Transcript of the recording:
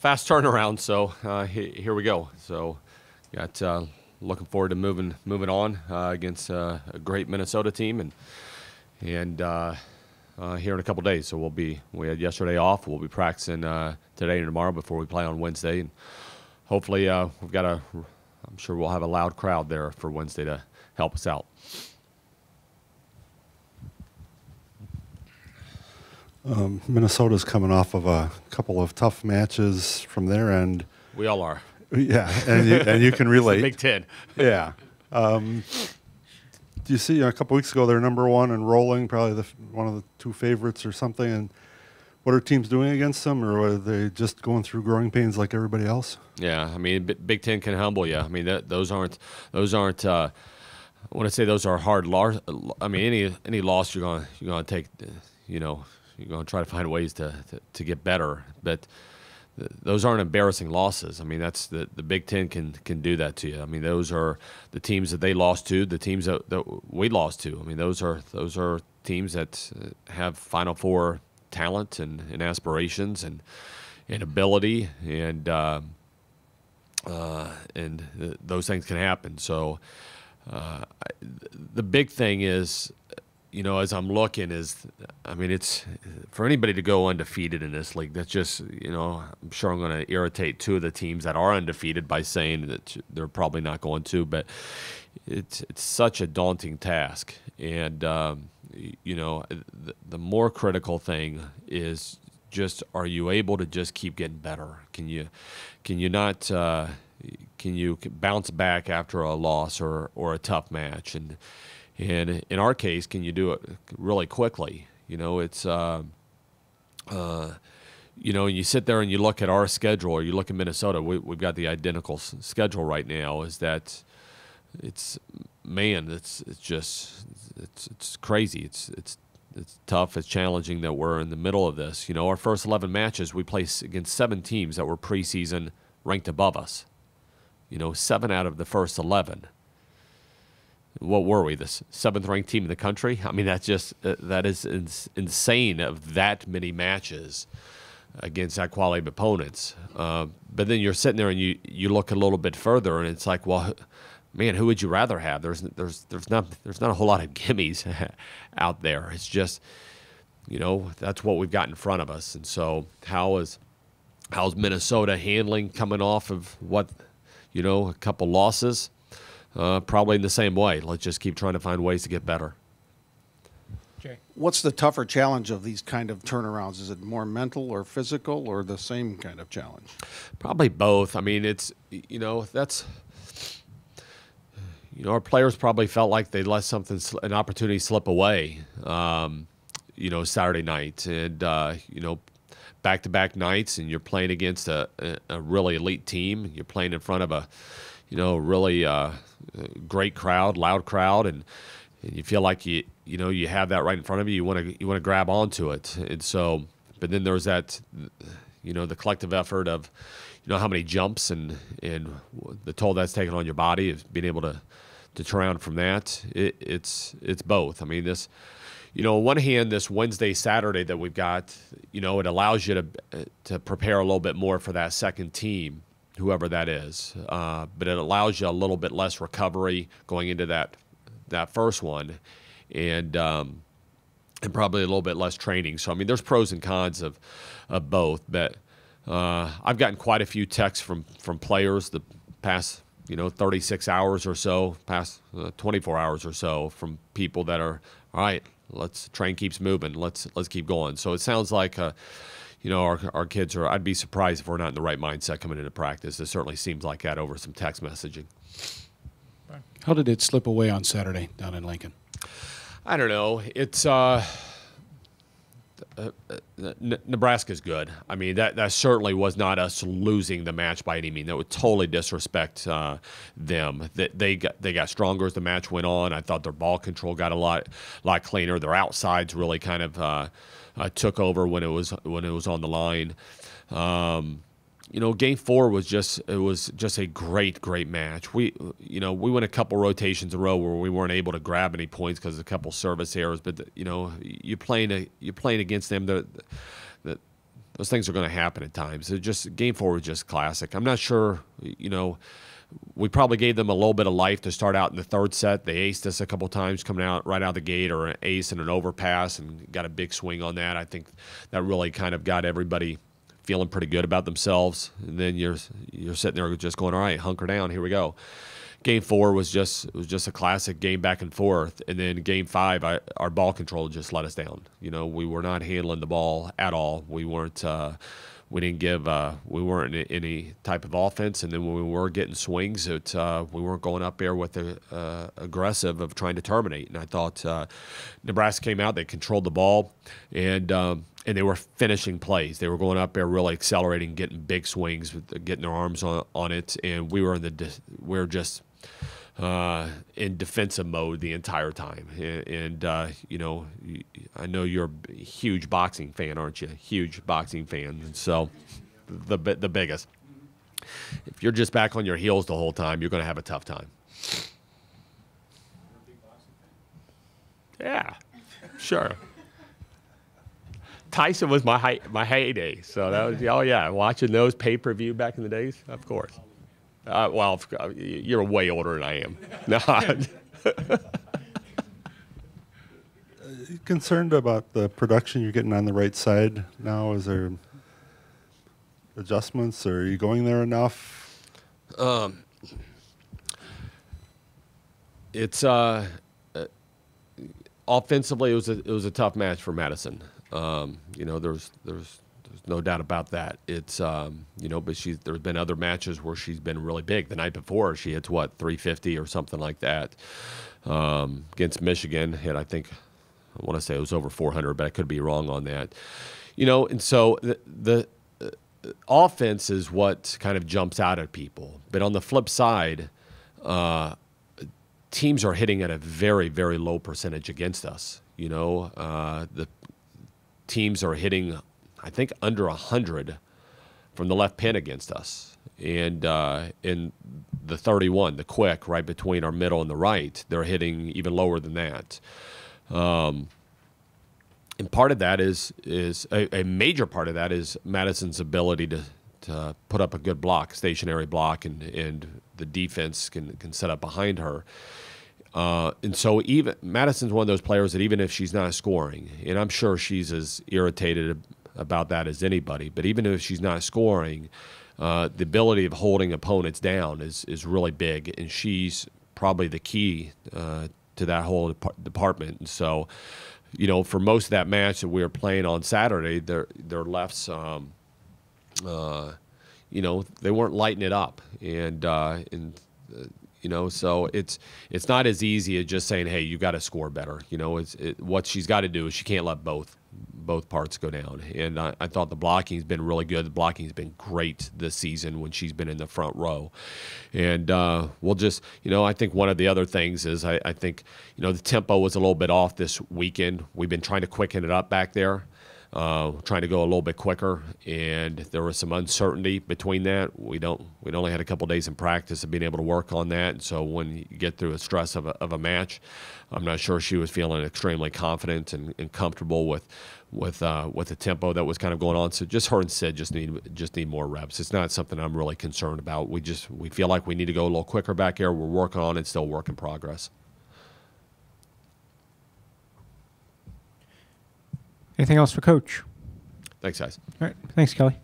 fast turnaround. So here we go. So got looking forward to moving on against a great Minnesota team, and here in a couple days. So we had yesterday off. We'll be practicing today and tomorrow before we play on Wednesday, and hopefully I'm sure we'll have a loud crowd there for Wednesday to help us out. Minnesota's coming off of a couple of tough matches from their end. We all are. Yeah, and you can relate. Big Ten. Yeah. Do you see a couple weeks ago they're number one and rolling, probably one of the two favorites or something? And what are teams doing against them, or are they just going through growing pains like everybody else? Yeah, I mean, Big Ten can humble you. I mean, those aren't. I want to say those are hard loss. I mean, any loss you're gonna take. You're going to try to find ways to get better, but those aren't embarrassing losses. I mean, that's the Big Ten can do that to you. I mean, those are the teams that they lost to, the teams that we lost to. I mean, those are teams that have Final Four talent and aspirations and ability, and those things can happen. So the big thing is, as I'm looking it's for anybody to go undefeated in this league. That's just, I'm sure I'm going to irritate two of the teams that are undefeated by saying that they're probably not going to, but it's such a daunting task. And, the more critical thing is just, are you able to just keep getting better? Can you bounce back after a loss or a tough match? And in our case, can you do it really quickly? It's you sit there and you look at our schedule, or you look at Minnesota. We've got the identical schedule right now. It's crazy. It's tough. It's challenging that we're in the middle of this. Our first 11 matches, we play against 7 teams that were preseason ranked above us. 7 out of the first 11. What were we, the 7th ranked team in the country? I mean, that's just that is insane, of that many matches against that quality of opponents. But then you're sitting there and you look a little bit further, and it's like, well, man, who would you rather have? There's not a whole lot of gimmies out there. It's just, that's what we've got in front of us. And so how's Minnesota handling coming off of a couple losses? Probably in the same way. Let's just keep trying to find ways to get better. Jay. What's the tougher challenge of these kind of turnarounds? Is it more mental or physical, or the same kind of challenge? Probably both. I mean, it's, our players probably felt like they let an opportunity slip away, Saturday night. And, back-to-back nights, and you're playing against a really elite team. You're playing in front of a really great crowd, loud crowd, and you feel like you have that right in front of you. You want to grab onto it, and so. But then there's that, the collective effort of, how many jumps and the toll that's taken on your body, of being able to turn around from that. It's both. I mean, this. On one hand, this Wednesday, Saturday that we've got, it allows you to prepare a little bit more for that second team, whoever that is. But it allows you a little bit less recovery going into that first one, and probably a little bit less training. So, I mean, there's pros and cons of both. But I've gotten quite a few texts from players the past 36 hours or so, past 24 hours or so, from people that are, all right, train keeps moving, let's keep going. So it sounds like our kids are. I'd be surprised if we're not in the right mindset coming into practice. It certainly seems like that over some text messaging. How did it slip away on Saturday down in Lincoln? I don't know. It's Nebraska's good. I mean, that certainly was not us losing the match by any means. That would totally disrespect them. That they got stronger as the match went on. I thought their ball control got a lot cleaner. Their outsides really kind of took over when it was on the line. Game 4 was just a great match. We went a couple rotations in a row where we weren't able to grab any points because of a couple service errors. But you're playing against them. They're those things are going to happen at times. Game 4 was just classic. I'm not sure, we probably gave them a little bit of life to start out in the third set. They aced us a couple times coming out right out of the gate, or an ace and an overpass, and got a big swing on that. I think that really kind of got everybody feeling pretty good about themselves. And then you're sitting there just going, all right, hunker down, here we go. Game 4 was just a classic game back and forth. And then Game 5, our ball control just let us down. We were not handling the ball at all. We weren't. We weren't in any type of offense, and then when we were getting swings, we weren't going up there with the aggressive of trying to terminate. And I thought Nebraska came out, they controlled the ball, and they were finishing plays. They were going up there, really accelerating, getting big swings, getting their arms on it, and we were just in defensive mode the entire time. And I know you're a huge boxing fan, aren't you? Huge boxing fan. And so the biggest. If you're just back on your heels the whole time, you're going to have a tough time. Yeah, sure. Tyson was my heyday. So that was, watching those pay-per-view back in the days, of course. Well, you're way older than I am. No. Concerned about the production you're getting on the right side now? Is there adjustments, or are you going there enough? It's offensively, it was a tough match for Madison. There's no doubt about that. It's but there's been other matches where she's been really big. The night before, she hits 350 or something like that. Against Michigan, hit, I want to say it was over 400, but I could be wrong on that. And so the offense is what kind of jumps out at people. But on the flip side, teams are hitting at a very, very low percentage against us. The teams are hitting, I think, under 100 from the left pin against us. And in the 31, the quick, right between our middle and the right, they're hitting even lower than that. And part of that is a major part of that is Madison's ability to put up a good block, stationary block, and the defense can set up behind her. And so even Madison's one of those players that even if she's not scoring, and I'm sure she's as irritated about that as anybody, but even if she's not scoring, the ability of holding opponents down is really big, and she's probably the key to that whole department. And so, for most of that match that we were playing on Saturday, their lefts, they weren't lighting it up, and so it's not as easy as just saying, hey, you got to score better. What she's got to do is she can't let both parts go down. And I thought the blocking's been really good. The blocking's been great this season when she's been in the front row. And we'll just, I think one of the other things is I think, the tempo was a little bit off this weekend. We've been trying to quicken it up back there. Trying to go a little bit quicker, and there was some uncertainty between that. We'd only had a couple days in practice of being able to work on that, and so when you get through a stress of a match, I'm not sure she was feeling extremely confident and comfortable with the tempo that was kind of going on. So just her and Sid just need more reps. It's not something I'm really concerned about. We feel like we need to go a little quicker back there. We're working on it, still work in progress. Anything else for Coach? Thanks, guys. All right. Thanks, Kelly.